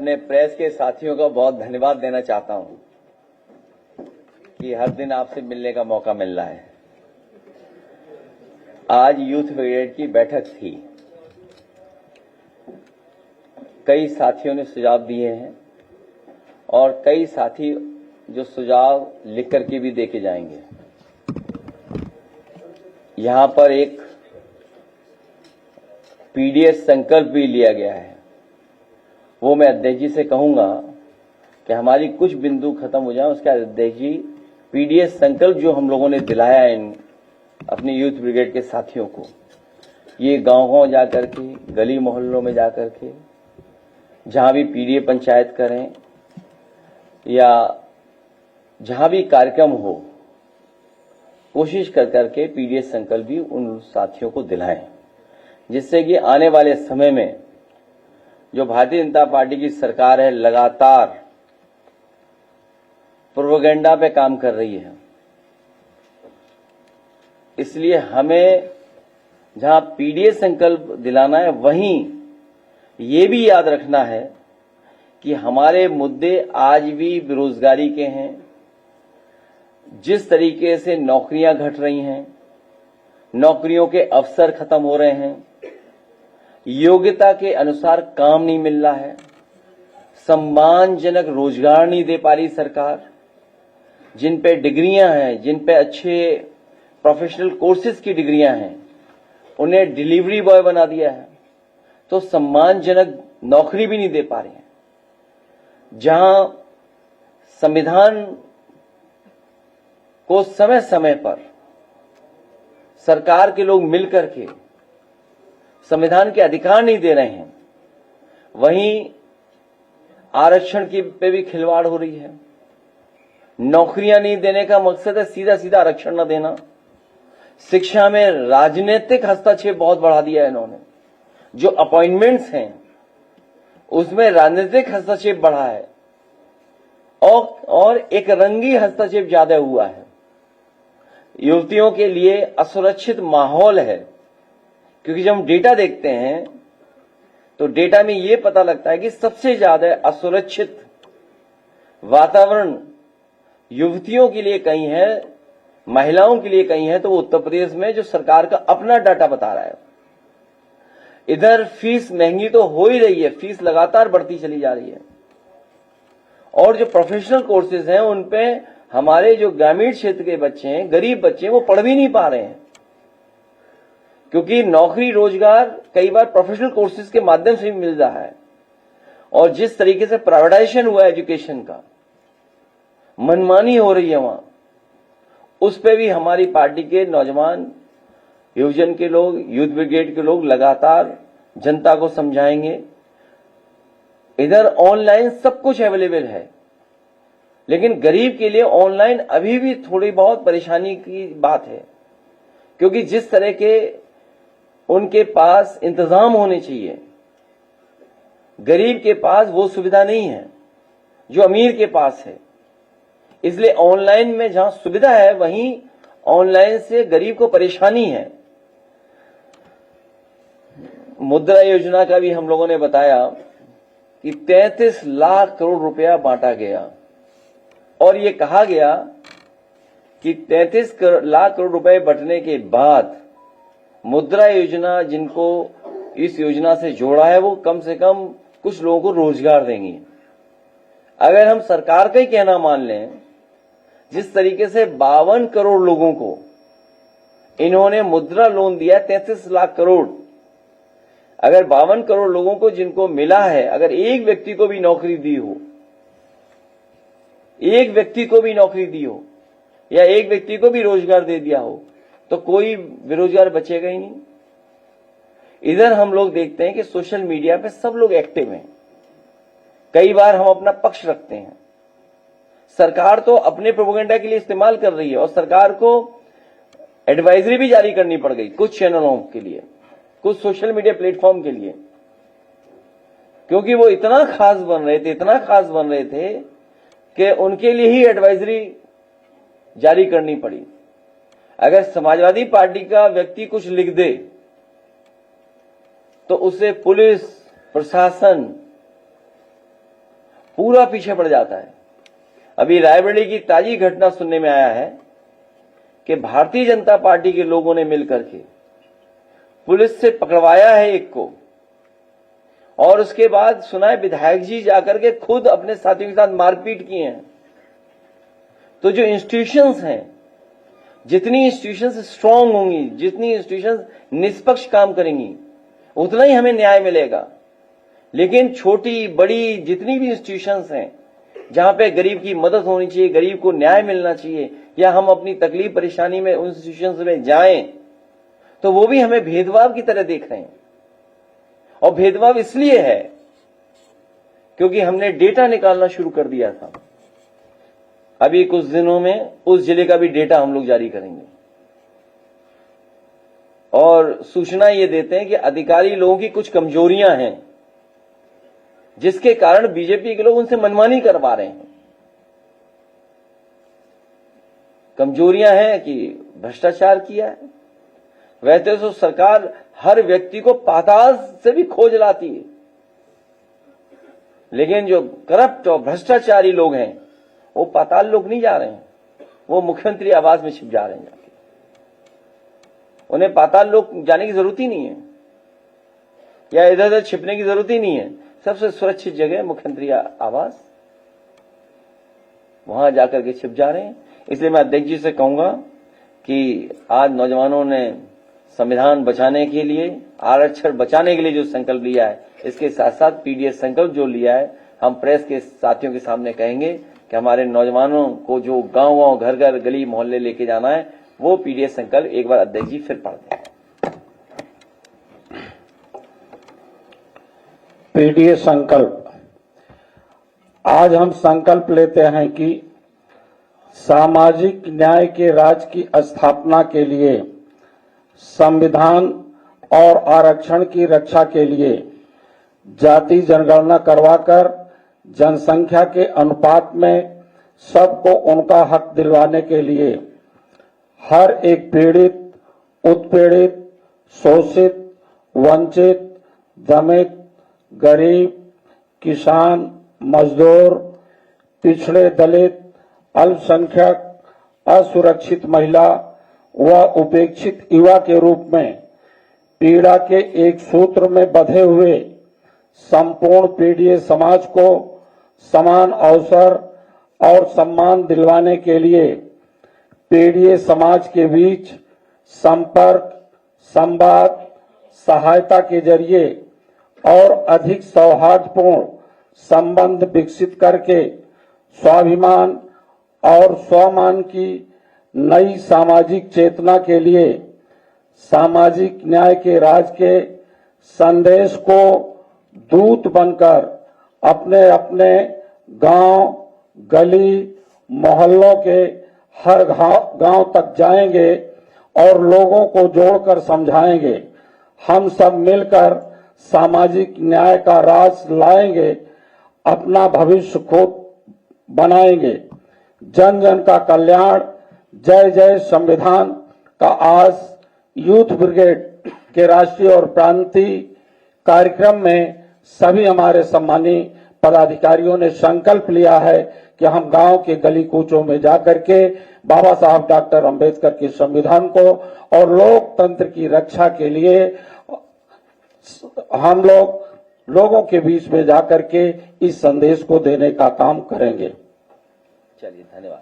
अपने प्रेस के साथियों का बहुत धन्यवाद देना चाहता हूं कि हर दिन आपसे मिलने का मौका मिल रहा है। आज यूथ ब्रिगेड की बैठक थी। कई साथियों ने सुझाव दिए हैं और कई साथी जो सुझाव लिख करके भी देके जाएंगे। यहां पर एक पीडीएस संकल्प भी लिया गया है। वो मैं अध्यक्ष जी से कहूंगा कि हमारी कुछ बिंदु खत्म हो जाए, उसके अध्यक्ष जी पीडीएस संकल्प जो हम लोगों ने दिलाया है इन अपने यूथ ब्रिगेड के साथियों को, ये गांव-गांव जाकर के, गली मोहल्लों में जाकर के, जहां भी पीडीए पंचायत करें या जहां भी कार्यक्रम हो, कोशिश कर करके पीडीएस संकल्प भी उन साथियों को दिलाएं, जिससे कि आने वाले समय में जो भारतीय जनता पार्टी की सरकार है लगातार प्रोपेगेंडा पे काम कर रही है। इसलिए हमें जहां पीडीएस संकल्प दिलाना है, वहीं ये भी याद रखना है कि हमारे मुद्दे आज भी बेरोजगारी के हैं। जिस तरीके से नौकरियां घट रही हैं, नौकरियों के अवसर खत्म हो रहे हैं, योग्यता के अनुसार काम नहीं मिल रहा है, सम्मानजनक रोजगार नहीं दे पा रही सरकार, जिन पे डिग्रियां हैं, जिन पे अच्छे प्रोफेशनल कोर्सेज की डिग्रियां हैं, उन्हें डिलीवरी बॉय बना दिया है, तो सम्मानजनक नौकरी भी नहीं दे पा रहे हैं। जहां संविधान को समय समय पर सरकार के लोग मिलकर के संविधान के अधिकार नहीं दे रहे हैं, वहीं आरक्षण की पे भी खिलवाड़ हो रही है। नौकरियां नहीं देने का मकसद है सीधा सीधा आरक्षण न देना। शिक्षा में राजनीतिक हस्तक्षेप बहुत बढ़ा दिया है इन्होंने। जो अपॉइंटमेंट्स हैं उसमें राजनीतिक हस्तक्षेप बढ़ा है और एक रंगी हस्तक्षेप ज्यादा हुआ है। युवतियों के लिए असुरक्षित माहौल है, क्योंकि जब हम डेटा देखते हैं तो डेटा में यह पता लगता है कि सबसे ज्यादा असुरक्षित वातावरण युवतियों के लिए कहीं है, महिलाओं के लिए कहीं है, तो वो उत्तर प्रदेश में जो सरकार का अपना डाटा बता रहा है। इधर फीस महंगी तो हो ही रही है, फीस लगातार बढ़ती चली जा रही है, और जो प्रोफेशनल कोर्सेज हैं उन पे हमारे जो ग्रामीण क्षेत्र के बच्चे हैं, गरीब बच्चे हैं, वो पढ़ भी नहीं पा रहे हैं, क्योंकि नौकरी रोजगार कई बार प्रोफेशनल कोर्सेज के माध्यम से भी मिल रहा है। और जिस तरीके से प्राइवेटाइजेशन हुआ एजुकेशन का, मनमानी हो रही है वहां, उस पे भी हमारी पार्टी के नौजवान, युवजन के लोग, यूथ ब्रिगेड के लोग लगातार जनता को समझाएंगे। इधर ऑनलाइन सब कुछ अवेलेबल है, लेकिन गरीब के लिए ऑनलाइन अभी भी थोड़ी बहुत परेशानी की बात है, क्योंकि जिस तरह के उनके पास इंतजाम होने चाहिए, गरीब के पास वो सुविधा नहीं है जो अमीर के पास है। इसलिए ऑनलाइन में जहां सुविधा है, वहीं ऑनलाइन से गरीब को परेशानी है। मुद्रा योजना का भी हम लोगों ने बताया कि 33 लाख करोड़ रुपया बांटा गया, और ये कहा गया कि 33 लाख करोड़ रुपए बंटने के बाद मुद्रा योजना, जिनको इस योजना से जोड़ा है, वो कम से कम कुछ लोगों को रोजगार देंगी। अगर हम सरकार का ही कहना मान लें, जिस तरीके से 52 करोड़ लोगों को इन्होंने मुद्रा लोन दिया, 33 लाख करोड़, अगर 52 करोड़ लोगों को जिनको मिला है, अगर एक व्यक्ति को भी नौकरी दी हो, एक व्यक्ति को भी नौकरी दी हो, या एक व्यक्ति को भी रोजगार दे दिया हो, तो कोई बेरोजगार बचेगा ही नहीं। इधर हम लोग देखते हैं कि सोशल मीडिया पे सब लोग एक्टिव हैं। कई बार हम अपना पक्ष रखते हैं, सरकार तो अपने प्रोपेगेंडा के लिए इस्तेमाल कर रही है, और सरकार को एडवाइजरी भी जारी करनी पड़ गई कुछ चैनलों के लिए, कुछ सोशल मीडिया प्लेटफॉर्म के लिए, क्योंकि वो इतना खास बन रहे थे कि उनके लिए ही एडवाइजरी जारी करनी पड़ी। अगर समाजवादी पार्टी का व्यक्ति कुछ लिख दे तो उसे पुलिस, प्रशासन पूरा पीछे पड़ जाता है। अभी रायबरेली की ताजी घटना सुनने में आया है कि भारतीय जनता पार्टी के लोगों ने मिलकर के पुलिस से पकड़वाया है एक को, और उसके बाद सुना है विधायक जी जाकर के खुद अपने साथियों के साथ मारपीट किए हैं। तो जो इंस्टीट्यूशंस हैं, जितनी इंस्टीट्यूशंस स्ट्रांग होंगी, जितनी इंस्टीट्यूशंस निष्पक्ष काम करेंगी, उतना ही हमें न्याय मिलेगा। लेकिन छोटी बड़ी जितनी भी इंस्टीट्यूशंस हैं जहां पे गरीब की मदद होनी चाहिए, गरीब को न्याय मिलना चाहिए, या हम अपनी तकलीफ परेशानी में उन इंस्टीट्यूशंस में जाएं, तो वो भी हमें भेदभाव की तरह देख रहे हैं। और भेदभाव इसलिए है क्योंकि हमने डेटा निकालना शुरू कर दिया था। अभी कुछ दिनों में उस जिले का भी डेटा हम लोग जारी करेंगे, और सूचना ये देते हैं कि अधिकारी लोगों की कुछ कमजोरियां हैं जिसके कारण बीजेपी के लोग उनसे मनमानी करवा रहे हैं। कमजोरियां हैं कि भ्रष्टाचार किया है। वैसे तो सरकार हर व्यक्ति को पाताल से भी खोज लाती है, लेकिन जो करप्ट और भ्रष्टाचारी लोग हैं वो पाताल लोग नहीं जा रहे हैं, वो मुख्यमंत्री आवास में छिप जा रहे हैं। उन्हें पाताल लोग जाने की जरूरत ही नहीं है, या इधर उधर छिपने की जरूरत ही नहीं है। सबसे सुरक्षित जगह मुख्यमंत्री आवास, वहां जाकर के छिप जा रहे हैं। इसलिए मैं अध्यक्ष जी से कहूंगा कि आज नौजवानों ने संविधान बचाने के लिए, आरक्षण बचाने के लिए जो संकल्प लिया है, इसके साथ साथ पीडीएस संकल्प जो लिया है, हम प्रेस के साथियों के सामने कहेंगे कि हमारे नौजवानों को जो गांव-गांव, घर-घर, गली मोहल्ले लेके जाना है, वो पीडीएस संकल्प एक बार अध्यक्ष जी फिर पढ़ दें। पीडीएस संकल्प। आज हम संकल्प लेते हैं कि सामाजिक न्याय के राज की स्थापना के लिए, संविधान और आरक्षण की रक्षा के लिए जाति जनगणना करवाकर जनसंख्या के अनुपात में सबको उनका हक दिलवाने के लिए हर एक पीड़ित, उत्पीड़ित, शोषित, वंचित, दमित, गरीब, किसान, मजदूर, पिछड़े, दलित, अल्पसंख्यक, असुरक्षित महिला व उपेक्षित युवा के रूप में पीड़ा के एक सूत्र में बंधे हुए संपूर्ण पीड़ित समाज को समान अवसर और सम्मान दिलवाने के लिए पीड़ित समाज के बीच संपर्क, संवाद, सहायता के जरिए और अधिक सौहार्दपूर्ण संबंध विकसित करके स्वाभिमान और स्वमान की नई सामाजिक चेतना के लिए सामाजिक न्याय के राज के संदेश को दूत बनकर अपने अपने गांव, गली, मोहल्लों के हर गांव तक जाएंगे और लोगों को जोड़कर समझाएंगे। हम सब मिलकर सामाजिक न्याय का राज लाएंगे, अपना भविष्य खुद बनाएंगे। जन जन का कल्याण, जय जय संविधान का आज यूथ ब्रिगेड के राष्ट्रीय और प्रांतीय कार्यक्रम में सभी हमारे सम्मानीय पदाधिकारियों ने संकल्प लिया है कि हम गांव के गली कूचों में जाकर के बाबा साहब डॉक्टर अंबेडकर के संविधान को और लोकतंत्र की रक्षा के लिए हम लोगों के बीच में जाकर के इस संदेश को देने का काम करेंगे। चलिए, धन्यवाद।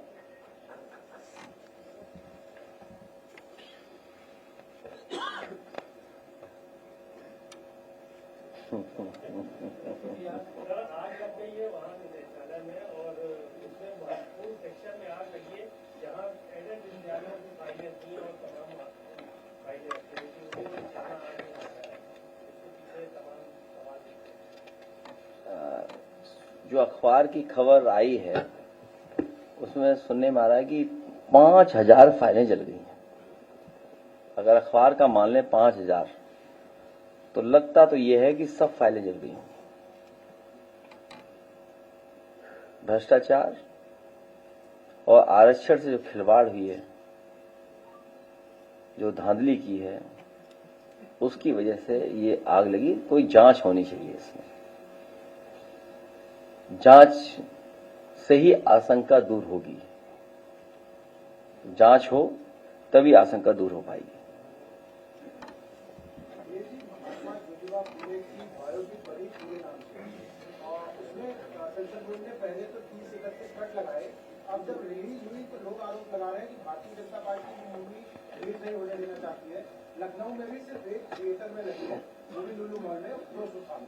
जो अखबार की खबर आई है उसमें सुनने में आ रहा है कि 5000 फाइलें जल गई हैं। अगर अखबार का मान लें 5000, तो लगता तो यह है कि सब फाइलें जल गई हैं। भ्रष्टाचार और आरक्षण से जो खिलवाड़ हुई है, जो धांधली की है, उसकी वजह से ये आग लगी। कोई जांच होनी चाहिए इसमें। जांच से ही आशंका दूर होगी। जांच हो तभी आशंका दूर हो पाएगी। पहले तो 30-31 कट लगाए, अब जब रिलीज हुई तो लोग आरोप लगा रहे हैं कि भारतीय जनता पार्टी की मूवी रिलीज नहीं होने देना चाहती है। लखनऊ में भी सिर्फ एक थिएटर में लगी है, वो भी लुलु मॉल में 200 साल।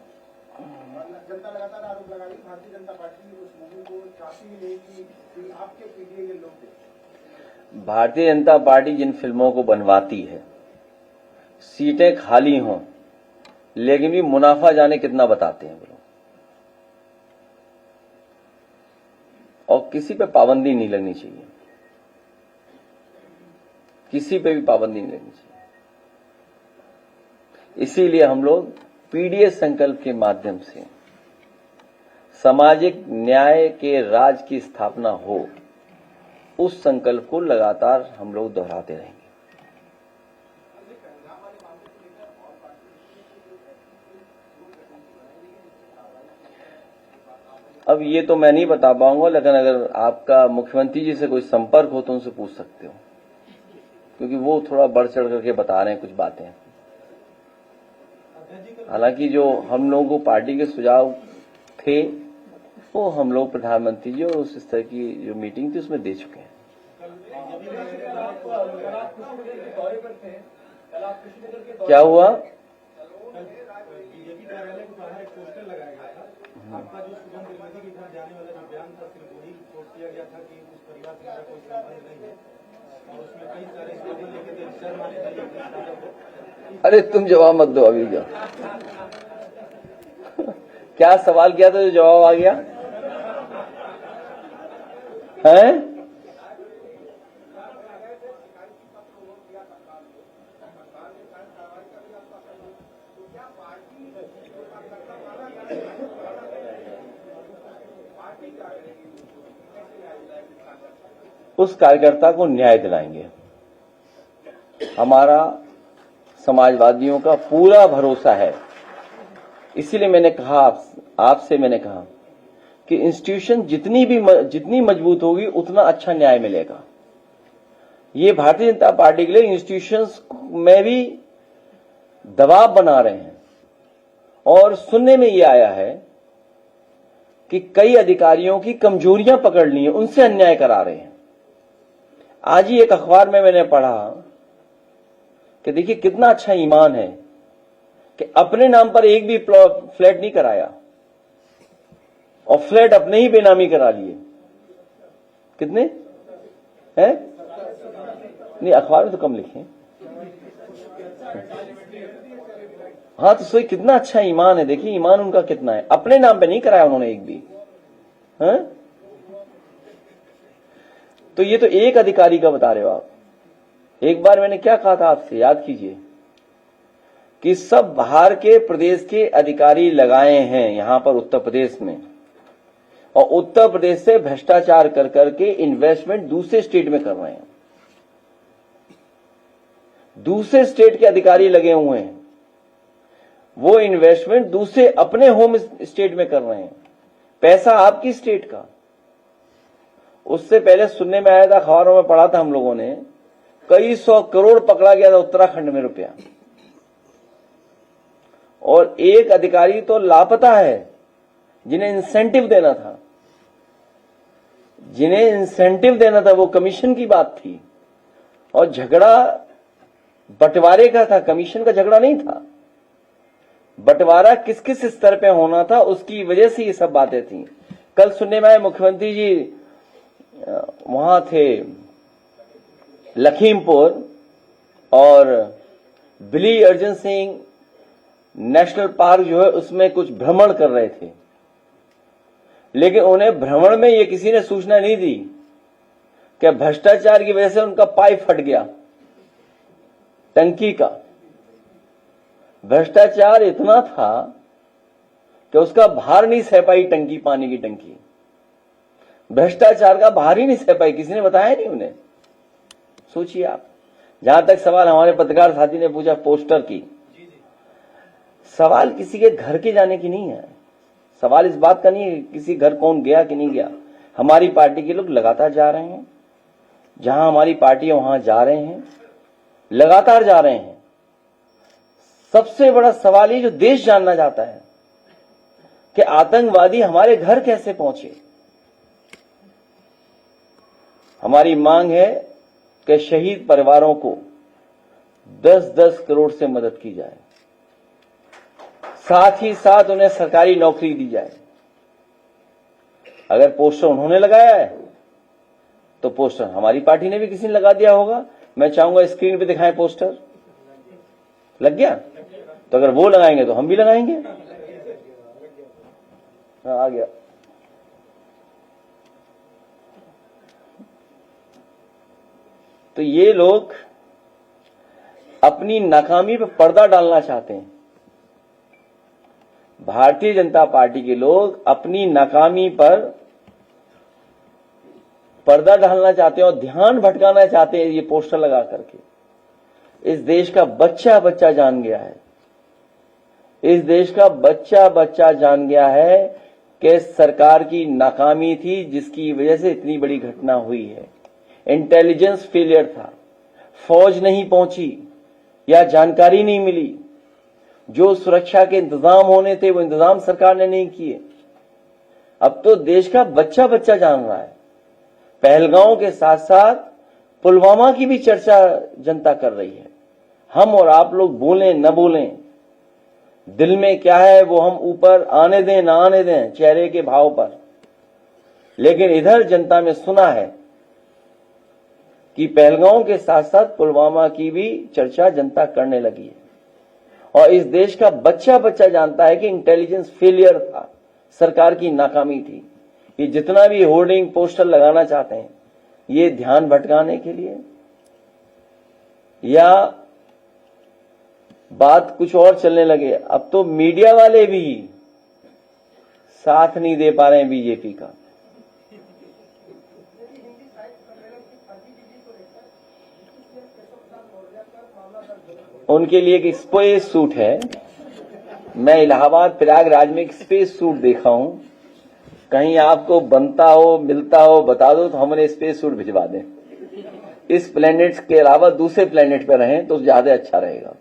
जनता लगातार आरोप लगा रही है भारतीय जनता पार्टी उस मूवी को चाहती ही नहीं कि आपके पीटीए के लोग देखें। भारतीय जनता पार्टी जिन फिल्मों को बनवाती है, सीटें खाली हों लेकिन भी मुनाफा जाने कितना बताते हैं वो लोग, और किसी पे पाबंदी नहीं लगनी चाहिए, किसी पे भी पाबंदी नहीं लगनी चाहिए। इसीलिए हम लोग पीडीएस संकल्प के माध्यम से सामाजिक न्याय के राज की स्थापना हो, उस संकल्प को लगातार हम लोग दोहराते रहेंगे। अब ये तो मैं नहीं बता पाऊंगा, लेकिन अगर आपका मुख्यमंत्री जी से कोई संपर्क हो तो उनसे पूछ सकते हो, क्योंकि वो थोड़ा बढ़ चढ़ करके बता रहे हैं कुछ बातें। हालांकि जो हम लोगों को पार्टी के सुझाव थे वो हम लोग प्रधानमंत्री जी और उस स्तर की जो मीटिंग थी उसमें दे चुके हैं। क्या हुआ? आपका जो शुभम त्रिवेदी के घर जाने वाला जो बयान था, सिर्फ वही पोस्ट किया गया था कि उस परिवार से मेरा कोई संबंध नहीं है, और उसमें कई सारे स्लोगन लिखे थे, शर्म आने चाहिए। अरे तुम जवाब मत दो अभी। क्या सवाल किया था जो जवाब आ गया है? उस कार्यकर्ता को न्याय दिलाएंगे। हमारा समाजवादियों का पूरा भरोसा है। इसीलिए मैंने कहा आपसे मैंने कहा कि इंस्टीट्यूशन जितनी मजबूत होगी उतना अच्छा न्याय मिलेगा। ये भारतीय जनता पार्टी के लिए इंस्टीट्यूशंस में भी दबाव बना रहे हैं, और सुनने में ये आया है कि कई अधिकारियों की कमजोरियां पकड़ ली हैं, उनसे अन्याय करा रहे हैं। आज ही एक अखबार में मैंने पढ़ा कि देखिए कितना अच्छा ईमान है कि अपने नाम पर एक भी फ्लैट नहीं कराया और फ्लैट अपने ही बेनामी करा लिए। कितने हैं? नहीं, अखबार में तो कम लिखे। हाँ, तो सोई कितना अच्छा ईमान है। देखिए ईमान उनका कितना है, अपने नाम पे नहीं कराया उन्होंने एक भी। हैं? तो ये तो एक अधिकारी का बता रहे हो आप। एक बार मैंने क्या कहा था आपसे, याद कीजिए, कि सब बाहर के प्रदेश के अधिकारी लगाए हैं यहां पर उत्तर प्रदेश में, और उत्तर प्रदेश से भ्रष्टाचार कर करके इन्वेस्टमेंट दूसरे स्टेट में कर रहे हैं। दूसरे स्टेट के अधिकारी लगे हुए हैं, वो इन्वेस्टमेंट दूसरे अपने होम स्टेट में कर रहे हैं, पैसा आपकी स्टेट का। उससे पहले सुनने में आया था, अखबारों में पढ़ा था हम लोगों ने, कई 100 करोड़ पकड़ा गया था उत्तराखंड में रुपया, और एक अधिकारी तो लापता है जिन्हें इंसेंटिव देना था। जिन्हें इंसेंटिव देना था वो कमीशन की बात थी, और झगड़ा बंटवारे का था, कमीशन का झगड़ा नहीं था। बंटवारा किस किस स्तर पे होना था उसकी वजह से ये सब बातें थी। कल सुनने में आए मुख्यमंत्री जी वहां थे लखीमपुर, और बिली अर्जुन सिंह नेशनल पार्क जो है उसमें कुछ भ्रमण कर रहे थे, लेकिन उन्हें भ्रमण में ये किसी ने सूचना नहीं दी कि भ्रष्टाचार की वजह से उनका पाइप फट गया टंकी का। भ्रष्टाचार इतना था कि उसका भार नहीं सह पाई टंकी, पानी की टंकी। भ्रष्टाचार का भार ही नहीं सह पाई, किसी ने बताया नहीं उन्हें। सोचिए आप। जहां तक सवाल हमारे पत्रकार साथी ने पूछा पोस्टर की, सवाल किसी के घर के जाने की नहीं है, सवाल इस बात का नहीं है किसी घर कौन गया कि नहीं गया। हमारी पार्टी के लोग लगातार जा रहे हैं, जहां हमारी पार्टी है वहां जा रहे हैं, लगातार जा रहे हैं। सबसे बड़ा सवाल ये जो देश जानना चाहता है कि आतंकवादी हमारे घर कैसे पहुंचे। हमारी मांग है कि शहीद परिवारों को 10-10 करोड़ से मदद की जाए, साथ ही साथ उन्हें सरकारी नौकरी दी जाए। अगर पोस्टर उन्होंने लगाया है तो पोस्टर हमारी पार्टी ने भी किसी ने लगा दिया होगा। मैं चाहूंगा स्क्रीन पे दिखाएं पोस्टर। लग गया? तो अगर वो लगाएंगे तो हम भी लगाएंगे। हाँ, आ गया। तो ये लोग अपनी नाकामी पर पर्दा डालना चाहते हैं। भारतीय जनता पार्टी के लोग अपनी नाकामी पर पर्दा डालना चाहते हैं और ध्यान भटकाना चाहते हैं ये पोस्टर लगा करके। इस देश का बच्चा बच्चा जान गया है, इस देश का बच्चा बच्चा जान गया है कि सरकार की नाकामी थी जिसकी वजह से इतनी बड़ी घटना हुई है। इंटेलिजेंस फेलियर था, फौज नहीं पहुंची या जानकारी नहीं मिली, जो सुरक्षा के इंतजाम होने थे वो इंतजाम सरकार ने नहीं किए। अब तो देश का बच्चा बच्चा जान रहा है। पहलगांव के साथ साथ पुलवामा की भी चर्चा जनता कर रही है। हम और आप लोग बोलें न बोलें, दिल में क्या है वो हम ऊपर आने दें ना आने दें चेहरे के भाव पर, लेकिन इधर जनता में सुना है कि पहलगांव के साथ साथ पुलवामा की भी चर्चा जनता करने लगी है। और इस देश का बच्चा बच्चा जानता है कि इंटेलिजेंस फेलियर था, सरकार की नाकामी थी। ये जितना भी होर्डिंग पोस्टर लगाना चाहते हैं ये ध्यान भटकाने के लिए या बात कुछ और चलने लगे। अब तो मीडिया वाले भी साथ नहीं दे पा रहे हैं बीजेपी का। उनके लिए एक स्पेस सूट है। मैं इलाहाबाद प्रयागराज में एक स्पेस सूट देखा हूं, कहीं आपको बनता हो मिलता हो बता दो तो हम उन्हें स्पेस सूट भिजवा दें। इस प्लेनेट के अलावा दूसरे प्लेनेट पर रहें तो ज्यादा अच्छा रहेगा।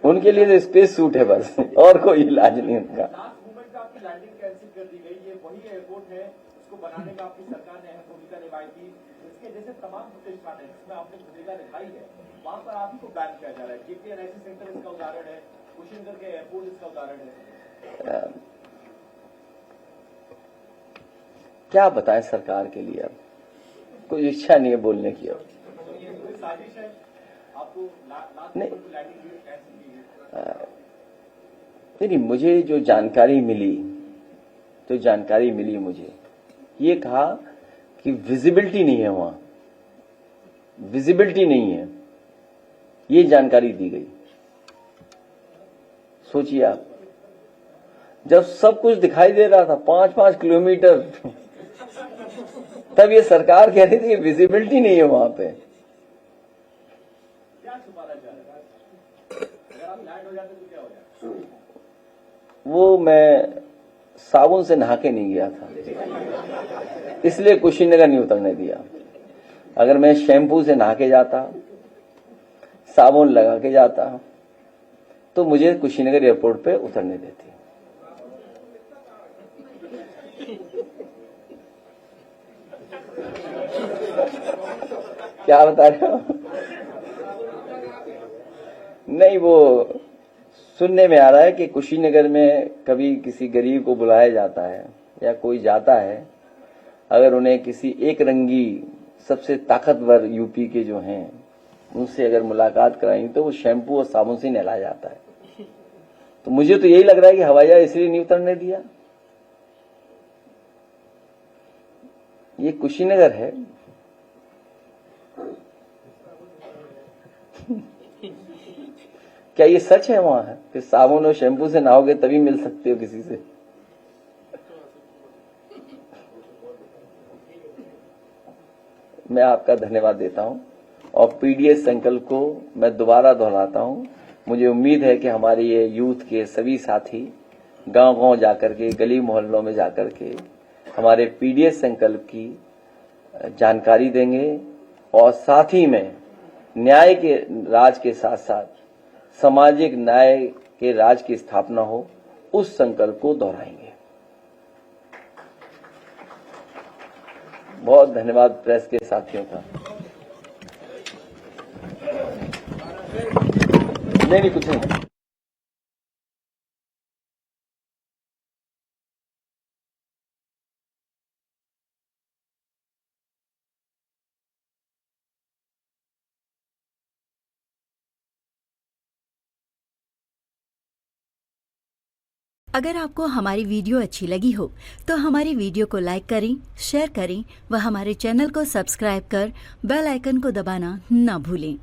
उनके लिए तो स्पेस सूट है बस, और कोई इलाज नहीं उनका। बनाने में आपकी सरकार ने अहम भूमिका निभाई थी। इसके जैसे तमाम प्रतिष्ठान है जिसमें आपने भूमिका निभाई है, वहां पर आप ही को बैन किया जा रहा है। KPNIC सेंटर इसका उदाहरण है, कुशीनगर के एयरपोर्ट इसका उदाहरण है। क्या बताएं सरकार के लिए, अब कोई इच्छा नहीं है बोलने की। अब साजिश है आपको नहीं, नहीं मुझे जो जानकारी मिली मुझे ये कहा कि विजिबिलिटी नहीं है, वहां विजिबिलिटी नहीं है, ये जानकारी दी गई। सोचिए आप, जब सब कुछ दिखाई दे रहा था 5-5 किलोमीटर, तब ये सरकार कह रही थी विजिबिलिटी नहीं है वहां पे। क्या छुपाना चाह रहे हैं? अगर आप लैंड हो जाते तो क्या हो जाए? वो मैं साबुन से नहा के नहीं गया था, इसलिए कुशीनगर नहीं उतरने दिया। अगर मैं शैम्पू से नहा के जाता, साबुन लगा के जाता, तो मुझे कुशीनगर एयरपोर्ट पे उतरने देती। क्या बता रहे हो? नहीं, वो सुनने में आ रहा है कि कुशीनगर में कभी किसी गरीब को बुलाया जाता है या कोई जाता है, अगर उन्हें किसी एक रंगी सबसे ताकतवर यूपी के जो हैं उनसे अगर मुलाकात कराई तो वो शैम्पू और साबुन से नहलाया जाता है। तो मुझे तो यही लग रहा है कि हवाई जहाज इसलिए नहीं उतरने दिया। ये कुशीनगर है। क्या ये सच है वहां है कि साबुन और शैम्पू से नहाओगे तभी मिल सकते हो किसी से? मैं आपका धन्यवाद देता हूं और पीडीएस संकल्प को मैं दोबारा दोहराता हूं मुझे उम्मीद है कि हमारे ये यूथ के सभी साथी गांव-गांव जाकर के, गली मोहल्लों में जाकर के हमारे पीडीएस संकल्प की जानकारी देंगे और साथ ही में न्याय के राज के साथ साथ सामाजिक न्याय के राज की स्थापना हो, उस संकल्प को दोहराएंगे। बहुत धन्यवाद प्रेस के साथियों का। नहीं, कुछ नहीं। अगर आपको हमारी वीडियो अच्छी लगी हो तो हमारी वीडियो को लाइक करें, शेयर करें व हमारे चैनल को सब्सक्राइब कर बेल आइकन को दबाना न भूलें।